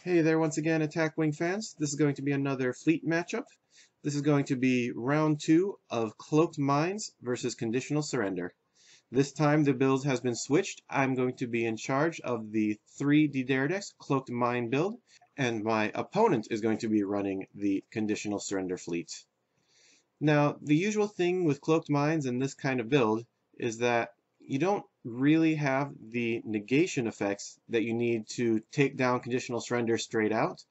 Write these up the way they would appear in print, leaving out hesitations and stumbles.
Hey there once again, Attack Wing fans. This is going to be another fleet matchup. This is going to be round 2 of Cloaked Mines versus Conditional Surrender. This time the build has been switched. I'm going to be in charge of the 3 D'Deridex Cloaked Mine build, and my opponent is going to be running the Conditional Surrender fleet. Now, the usual thing with Cloaked Mines in this kind of build is that you don't really have the negation effects that you need to take down Conditional Surrender straight out,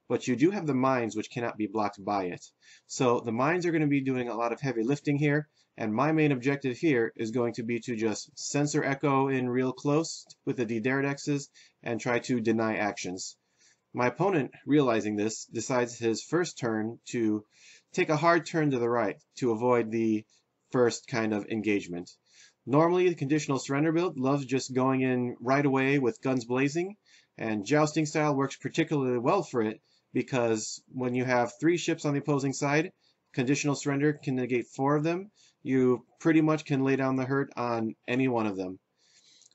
but you do have the mines which cannot be blocked by it. So the mines are going to be doing a lot of heavy lifting here, and my main objective here is going to be to just Sensor Echo in real close with the D'Deridexes and try to deny actions. My opponent, realizing this, decides his first turn to take a hard turn to the right to avoid the first kind of engagement. Normally, the conditional surrender build loves just going in right away with guns blazing, and jousting style works particularly well for it because when you have 3 ships on the opposing side, conditional surrender can negate 4 of them. You pretty much can lay down the hurt on any one of them.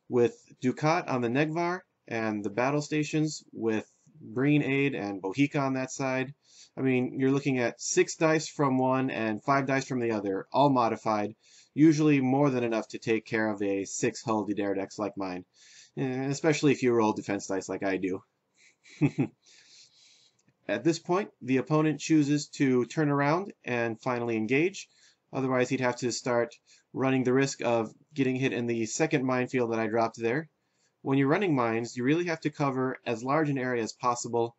With Dukat on the Negvar and the battle stations with Breen Aid and Bohica on that side, I mean, you're looking at 6 dice from one and 5 dice from the other, all modified, usually more than enough to take care of a 6-hull D'Deridex like mine, especially if you roll defense dice like I do. At this point, the opponent chooses to turn around and finally engage. Otherwise, he'd have to start running the risk of getting hit in the second minefield that I dropped there. When you're running mines, you really have to cover as large an area as possible.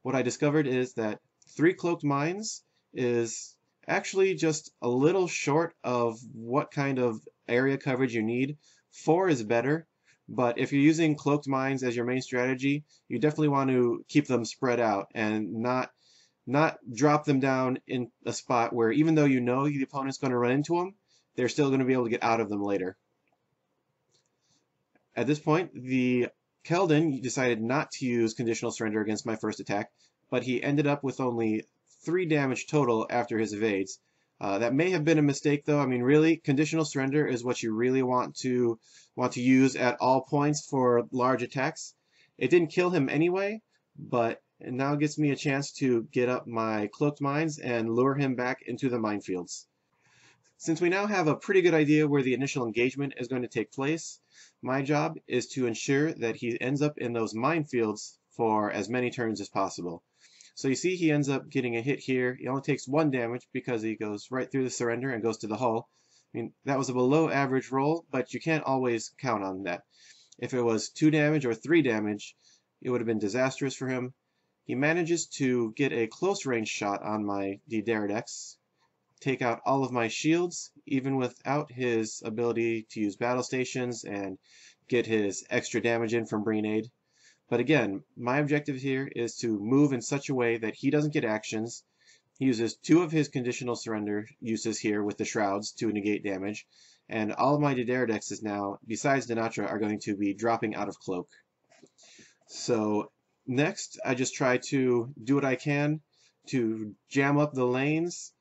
What I discovered is that 3 cloaked mines is actually just a little short of what kind of area coverage you need. 4 is better, but if you're using cloaked mines as your main strategy, you definitely want to keep them spread out and not drop them down in a spot where even though you know the opponent's going to run into them, they're still going to be able to get out of them later. At this point, the Keldon decided not to use conditional surrender against my first attack, but he ended up with only 3 damage total after his evades. That may have been a mistake though. I mean, really, conditional surrender is what you really want to use at all points for large attacks. It didn't kill him anyway, but it now gives me a chance to get up my cloaked mines and lure him back into the minefields. Since we now have a pretty good idea where the initial engagement is going to take place, my job is to ensure that he ends up in those minefields for as many turns as possible. So you see he ends up getting a hit here. He only takes 1 damage because he goes right through the surrender and goes to the hull. I mean, that was a below average roll, but you can't always count on that. If it was 2 damage or 3 damage, it would have been disastrous for him. He manages to get a close range shot on my D'Deridex, take out all of my shields, even without his ability to use battle stations and get his extra damage in from Breen Aid. But again, my objective here is to move in such a way that he doesn't get actions. He uses 2 of his conditional surrender uses here with the shrouds to negate damage, and all of my D'Deridexes now, besides Denatra, are going to be dropping out of cloak. So next, I just try to do what I can to jam up the lanes.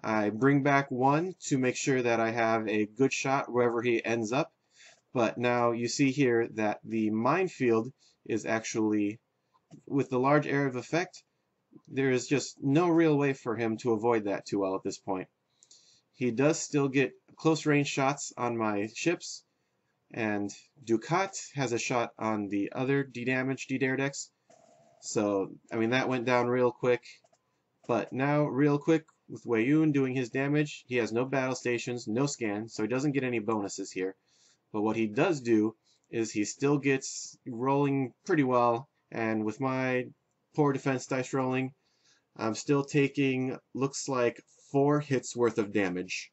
I bring back 1 to make sure that I have a good shot wherever he ends up. But now you see here that the minefield is actually, with the large area of effect, there is just no real way for him to avoid that too well at this point. He does still get close range shots on my ships, and Dukat has a shot on the other D-damaged D'Deridex. So, I mean, that went down real quick. But now, real quick, with Weyoun doing his damage, he has no battle stations, no scan, so he doesn't get any bonuses here. But what he does do is he still gets rolling pretty well, and with my poor defense dice rolling, I'm still taking, looks like, 4 hits worth of damage.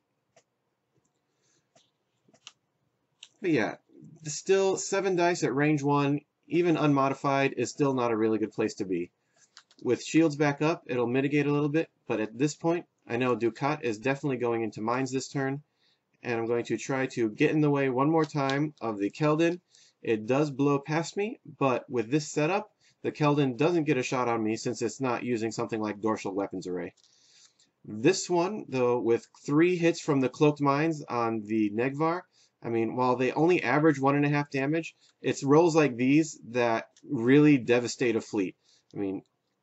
But yeah, still 7 dice at range 1, even unmodified, is still not a really good place to be. With shields back up, it'll mitigate a little bit, but at this point, I know Dukat is definitely going into mines this turn, and I'm going to try to get in the way one more time of the Keldon. It does blow past me, but with this setup, the Keldon doesn't get a shot on me since it's not using something like Dorsal Weapons Array. This one, though, with 3 hits from the Cloaked Mines on the Negvar, I mean, while they only average 1.5 damage, it's rolls like these that really devastate a fleet. I mean,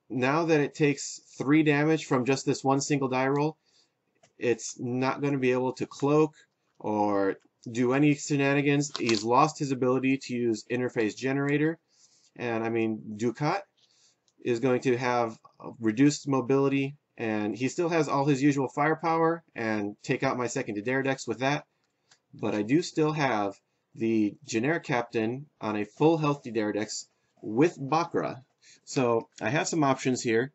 now that it takes 3 damage from just this one single die roll, it's not going to be able to cloak or do any shenanigans. He's lost his ability to use interface generator, and I mean, Dukat is going to have reduced mobility, and he still has all his usual firepower and take out my second Daredex with that, but I do still have the generic captain on a full health Daredex with Bakra. So I have some options here.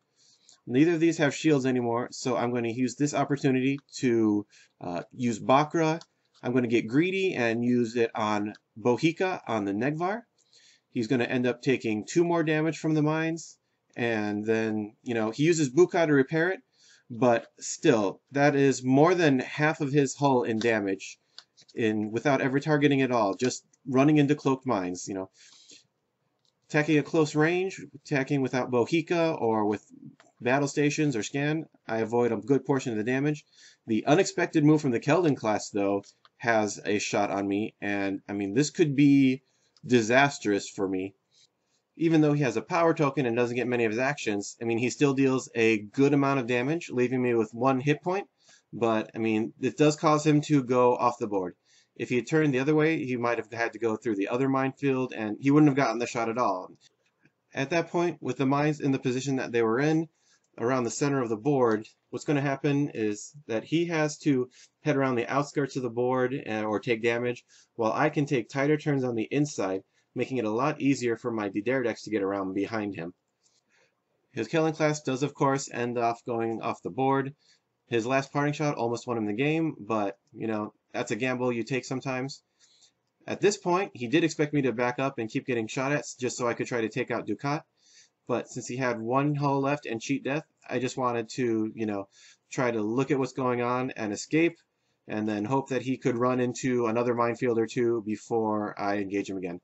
Neither of these have shields anymore, so I'm going to use this opportunity to use Bakra. I'm going to get greedy and use it on Bohika on the Negvar. He's going to end up taking 2 more damage from the mines, and then, you know, he uses Buka to repair it, but still, that is more than half of his hull in damage without ever targeting at all, just running into cloaked mines, you know. Attacking at close range, attacking without Bohika or with battle stations or scan, I avoid a good portion of the damage. The unexpected move from the Keldon class, though, has a shot on me, and I mean, this could be disastrous for me. Even though he has a power token and doesn't get many of his actions, I mean, he still deals a good amount of damage, leaving me with 1 hit point, but I mean, it does cause him to go off the board. If he had turned the other way, he might have had to go through the other minefield, and he wouldn't have gotten the shot at all. At that point, with the mines in the position that they were in, around the center of the board, what's going to happen is that he has to head around the outskirts of the board or take damage, while I can take tighter turns on the inside, making it a lot easier for my Daredex to get around behind him. His Keldon class does, of course, end off going off the board. His last parting shot almost won him the game, but, you know, that's a gamble you take sometimes. At this point, he did expect me to back up and keep getting shot at just so I could try to take out Dukat, but since he had 1 hull left and cheat death, I just wanted to, you know, try to look at what's going on and escape, and then hope that he could run into another minefield or 2 before I engage him again.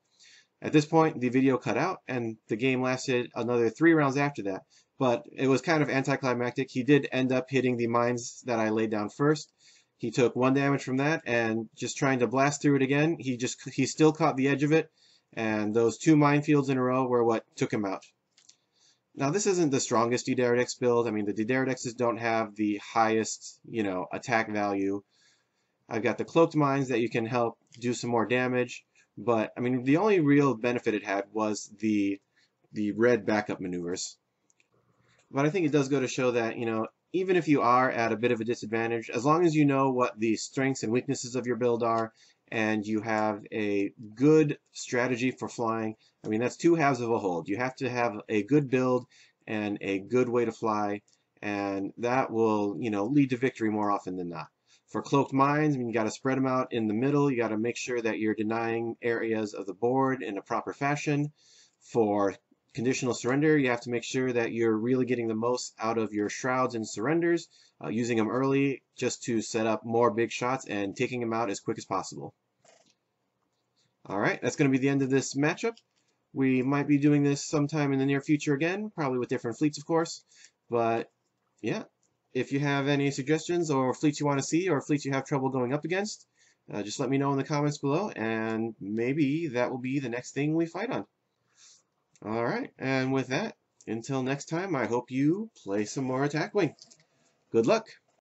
At this point, the video cut out, and the game lasted another 3 rounds after that. But it was kind of anticlimactic. He did end up hitting the mines that I laid down first. He took 1 damage from that, and just trying to blast through it again, he still caught the edge of it, and those 2 minefields in a row were what took him out. Now, this isn't the strongest Daredex build. I mean, the Daredexes don't have the highest, you know, attack value. I've got the cloaked mines that you can help do some more damage. But, I mean, the only real benefit it had was the red backup maneuvers. But I think it does go to show that, you know, even if you are at a bit of a disadvantage, as long as you know what the strengths and weaknesses of your build are, and you have a good strategy for flying, I mean, that's 2 halves of a hold. You have to have a good build and a good way to fly, and that will, you know, lead to victory more often than not. For cloaked mines, I mean, you got to spread them out in the middle. You got to make sure that you're denying areas of the board in a proper fashion. For conditional surrender, you have to make sure that you're really getting the most out of your shrouds and surrenders, using them early just to set up more big shots and taking them out as quick as possible. Alright, that's going to be the end of this matchup. We might be doing this sometime in the near future again, probably with different fleets, of course. But, yeah. If you have any suggestions or fleets you want to see or fleets you have trouble going up against, just let me know in the comments below, and maybe that will be the next thing we fight on. Alright, and with that, until next time, I hope you play some more Attack Wing. Good luck!